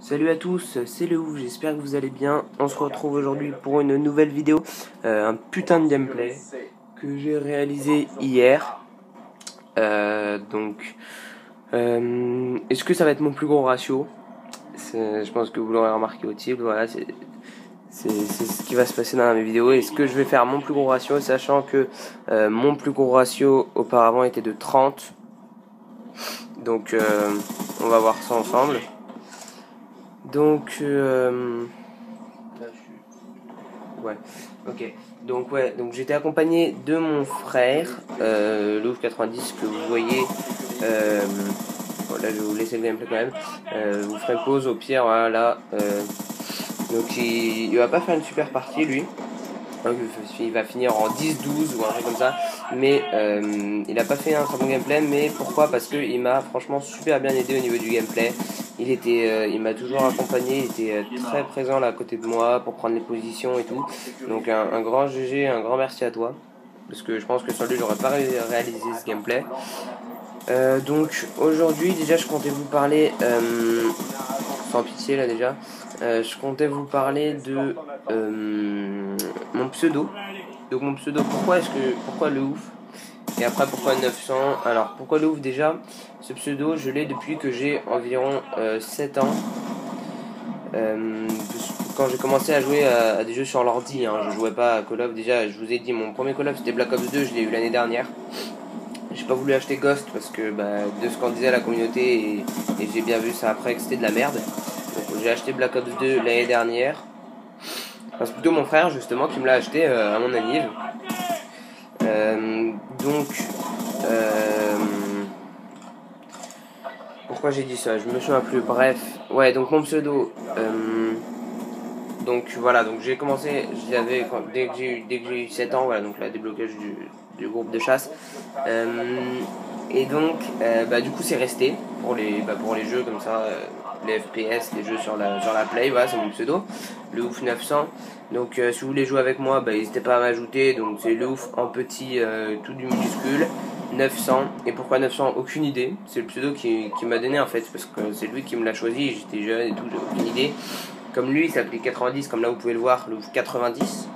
Salut à tous, c'est le ouf, j'espère que vous allez bien. On se retrouve aujourd'hui pour une nouvelle vidéo, un putain de gameplay que j'ai réalisé hier. Est-ce que ça va être mon plus gros ratio? Je pense que vous l'aurez remarqué au titre, voilà, c'est ce qui va se passer dans mes vidéos. Est-ce que je vais faire mon plus gros ratio, sachant que mon plus gros ratio auparavant était de 30. Donc on va voir ça ensemble. Donc ouais, ok. Donc j'étais accompagné de mon frère, Louf 90 que vous voyez. Bon, là je vais vous laisser le gameplay quand même. Vous ferez pause au pire, voilà. Là, donc il va pas faire une super partie lui. Donc, il va finir en 10-12 ou un truc comme ça. Mais il a pas fait un très bon gameplay. Mais pourquoi? Parce que il m'a franchement super bien aidé au niveau du gameplay. Il m'a toujours accompagné, il était très présent là à côté de moi pour prendre les positions et tout. Donc un grand GG, un grand merci à toi. Parce que je pense que sans lui j'aurais pas réalisé ce gameplay. Donc aujourd'hui déjà je comptais vous parler, sans pitié là déjà, je comptais vous parler de mon pseudo. Donc mon pseudo, pourquoi le ouf? Et après pourquoi 900? Alors pourquoi le ouf déjà? Ce pseudo je l'ai depuis que j'ai environ 7 ans. Quand j'ai commencé à jouer à des jeux sur l'ordi, hein, je jouais pas à Call of. Déjà je vous ai dit, mon premier Call of c'était Black Ops 2, je l'ai eu l'année dernière. J'ai pas voulu acheter Ghost parce que de ce qu'en disait la communauté et j'ai bien vu ça après que c'était de la merde. Donc j'ai acheté Black Ops 2 l'année dernière. Enfin, c'est plutôt mon frère justement qui me l'a acheté à mon anniv. Pourquoi j'ai dit ça? Je me souviens plus. Bref, ouais, donc mon pseudo. Donc voilà, donc j'ai commencé, dès que j'ai eu 7 ans, voilà, donc là déblocage du groupe de chasse. Et donc du coup c'est resté pour les jeux comme ça, les FPS, les jeux sur la Play, voilà, c'est mon pseudo, le ouf 900. Donc si vous voulez jouer avec moi, n'hésitez pas à m'ajouter. Donc c'est le ouf en petit, tout du minuscule, 900. Et pourquoi 900? Aucune idée. C'est le pseudo qui m'a donné en fait, parce que c'est lui qui me l'a choisi. J'étais jeune et tout, j'ai aucune idée. Comme lui, il s'appelait 90, comme là vous pouvez le voir, le ouf 90.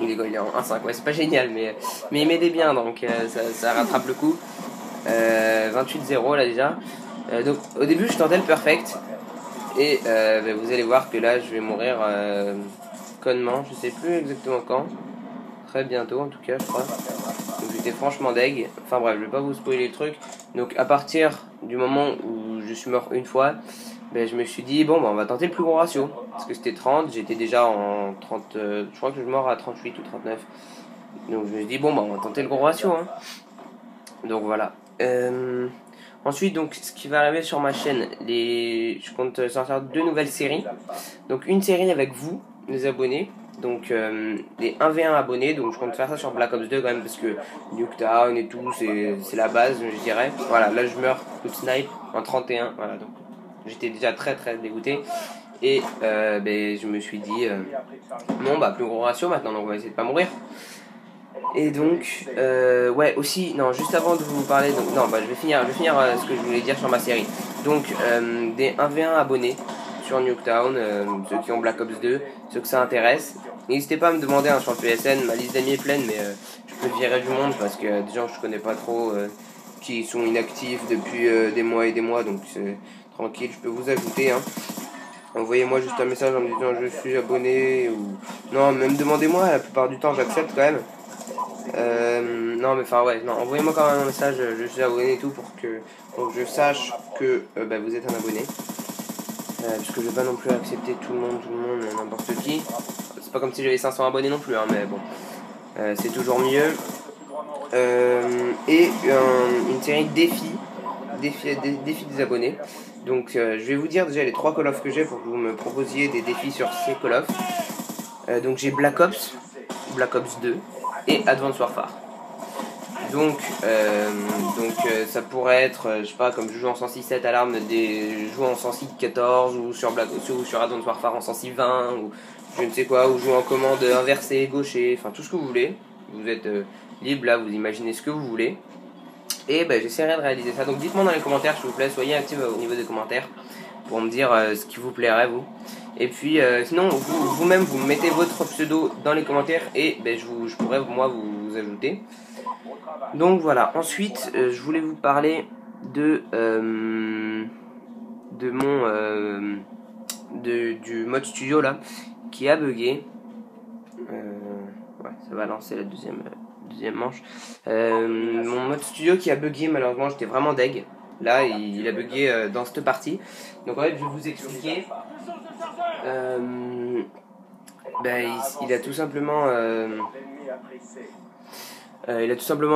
Il est en 1.5, ouais, c'est pas génial, mais il m'aidait bien, donc ça rattrape le coup. 28-0 là déjà. Donc au début je tentais le perfect. Et vous allez voir que là je vais mourir connement, je sais plus exactement quand. Très bientôt en tout cas je crois. Donc j'étais franchement deg. Enfin bref, je vais pas vous spoiler le truc. Donc à partir du moment où je suis mort une fois, je me suis dit bon on va tenter le plus gros ratio. Parce que c'était 30, j'étais déjà en 30, je crois que je suis mort à 38 ou 39. Donc je me suis dit bon on va tenter le gros ratio hein. Donc voilà. Ensuite, donc, ce qui va arriver sur ma chaîne, je compte sortir 2 nouvelles séries. Donc, une série avec vous, les abonnés. Donc, les 1v1 abonnés. Donc, je compte faire ça sur Black Ops 2 quand même, parce que Nuketown et tout, c'est la base, je dirais. Voilà, là, je meurs coup de snipe en 31. Voilà, donc, j'étais déjà très très dégoûté. Et je me suis dit, non, plus gros ratio maintenant, donc on va essayer de pas mourir. Et donc, ouais, aussi, non, juste avant de vous parler, donc, non, je vais finir ce que je voulais dire sur ma série. Donc, des 1v1 abonnés sur Nuketown, ceux qui ont Black Ops 2, ceux que ça intéresse. N'hésitez pas à me demander sur le PSN, ma liste d'amis est pleine, mais je peux virer du monde parce que des gens que je connais pas trop, qui sont inactifs depuis des mois et des mois, donc c'est tranquille, je peux vous ajouter, hein. Envoyez-moi juste un message en me disant je suis abonné ou... Non, même demandez-moi, la plupart du temps j'accepte quand même. Non mais enfin ouais, non, envoyez-moi quand même un message, je suis abonné et tout pour que je sache que vous êtes un abonné. Parce que je vais pas non plus accepter tout le monde, n'importe qui. C'est pas comme si j'avais 500 abonnés non plus, hein, mais bon, c'est toujours mieux. Et une série de défis des abonnés. Donc je vais vous dire déjà les 3 Call of que j'ai pour que vous me proposiez des défis sur ces Call of. Donc j'ai Black Ops 2 et Advanced Warfare. Donc ça pourrait être, je sais pas, comme je joue en 106.7 à l'arme, des jouer en 106.14 ou sur Advanced Warfare en 106.20 ou je ne sais quoi, ou jouer en commande inversée, gaucher, enfin tout ce que vous voulez. Vous êtes libre là, vous imaginez ce que vous voulez. Et j'essaierai de réaliser ça. Donc dites-moi dans les commentaires s'il vous plaît, soyez actifs au niveau des commentaires. pour me dire ce qui vous plairait vous. Et puis sinon vous-même vous mettez votre pseudo dans les commentaires et ben, je pourrais moi vous ajouter. Donc voilà, ensuite je voulais vous parler de mon du mode studio là qui a bugué. Ouais, ça va lancer la deuxième manche. Mon mode studio qui a bugué, malheureusement j'étais vraiment deg. Là il a bugué dans cette partie. Donc en fait je vais vous expliquer. Ben, il a tout simplement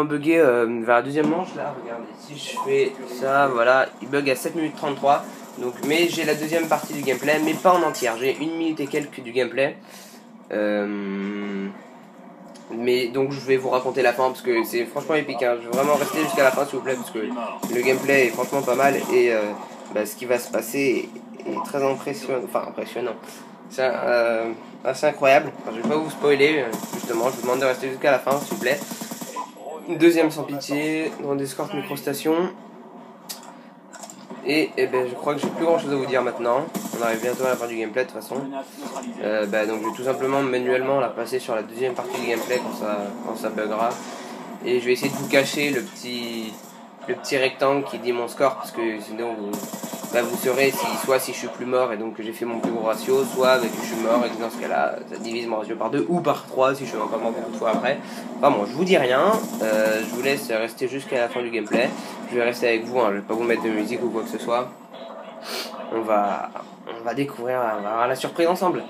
bugué vers la deuxième manche là, regardez, si je fais ça, voilà, il bug à 7 minutes 33. Donc, mais j'ai la deuxième partie du gameplay, mais pas en entière, j'ai 1 minute et quelques du gameplay. Mais donc je vais vous raconter la fin parce que c'est franchement épique, hein. Je vais vraiment rester jusqu'à la fin s'il vous plaît parce que le gameplay est franchement pas mal et bah, ce qui va se passer est très impressionnant. C'est assez incroyable. Enfin, je vais pas vous spoiler justement, je vous demande de rester jusqu'à la fin s'il vous plaît. Deuxième sans pitié, Grand Escort Microstation. Et ben, je crois que j'ai plus grand chose à vous dire maintenant. On arrive bientôt à la fin du gameplay de toute façon. Donc je vais tout simplement manuellement la passer sur la deuxième partie du gameplay quand ça buggera. Et je vais essayer de vous cacher le petit rectangle qui dit mon score parce que sinon vous saurez soit si je suis plus mort et donc que j'ai fait mon plus gros ratio, soit avec que je suis mort et que dans ce cas là ça divise mon ratio par 2 ou par 3 si je suis encore mort beaucoup de fois après. Enfin bon, je vous dis rien, je vous laisse rester jusqu'à la fin du gameplay. Je vais rester avec vous, hein, je vais pas vous mettre de musique ou quoi que ce soit. On va découvrir, on va avoir la surprise ensemble.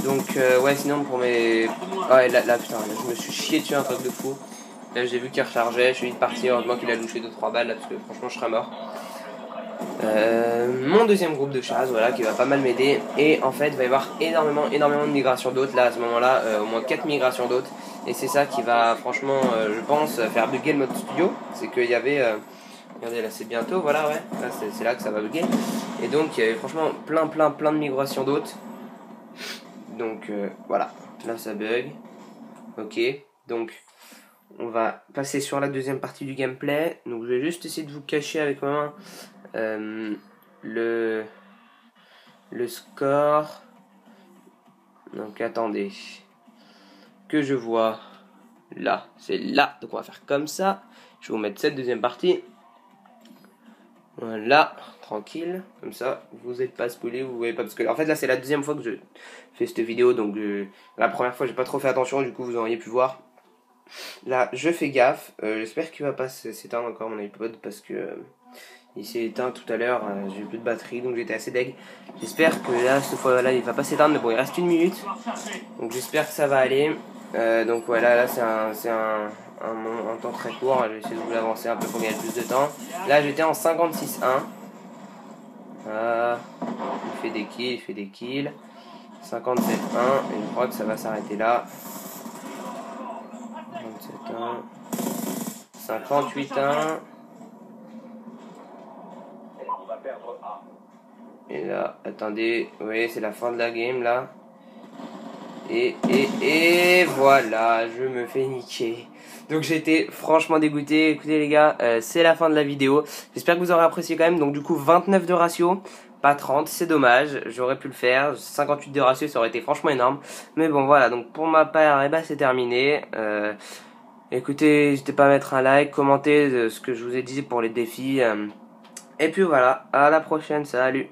Donc ouais, sinon pour mes... Ouais là putain, là, je me suis chié dessus un truc de fou. Là j'ai vu qu'il rechargeait, je suis vite parti, heureusement qu'il a louché 2-3 balles là parce que franchement je serais mort. Mon deuxième groupe de chasse, voilà, qui va pas mal m'aider. Et en fait il va y avoir énormément de migrations d'hôtes là à ce moment là, au moins 4 migrations d'hôtes. Et c'est ça qui va franchement je pense faire bugger le mode studio. C'est qu'il y avait... regardez là c'est bientôt, voilà ouais, là c'est là que ça va bugger. Et donc il y avait franchement plein de migrations d'hôtes. Donc voilà, là ça bug. Ok, donc on va passer sur la deuxième partie du gameplay. Donc je vais juste essayer de vous cacher avec ma main le score. Donc attendez, que je vois là, c'est là. Donc on va faire comme ça. Je vais vous mettre cette deuxième partie. Voilà, tranquille, comme ça vous n'êtes pas spoilé, vous voyez pas, parce que en fait là c'est la deuxième fois que je fais cette vidéo, donc la première fois j'ai pas trop fait attention, du coup vous auriez pu voir. Là je fais gaffe, j'espère qu'il va pas s'éteindre encore mon iPod parce que il s'est éteint tout à l'heure, j'ai eu plus de batterie donc j'étais assez deg. J'espère que là cette fois là il va pas s'éteindre, mais bon il reste 1 minute, donc j'espère que ça va aller. Donc voilà, là c'est un temps très court, je vais essayer de vous l'avancer un peu pour gagner plus de temps. Là j'étais en 56-1. Il fait des kills. 57-1 et je crois que ça va s'arrêter là. 27-1. 58-1. Et là, attendez, vous voyez c'est la fin de la game là. Et voilà, je me fais niquer. Donc j'étais franchement dégoûté. Écoutez les gars, c'est la fin de la vidéo. J'espère que vous aurez apprécié quand même. Donc du coup 29 de ratio, pas 30, c'est dommage. J'aurais pu le faire. 58 de ratio, ça aurait été franchement énorme. Mais bon voilà, donc pour ma part, eh ben, c'est terminé. Écoutez, n'hésitez pas à mettre un like, commenter ce que je vous ai dit pour les défis. Et puis voilà, à la prochaine, salut.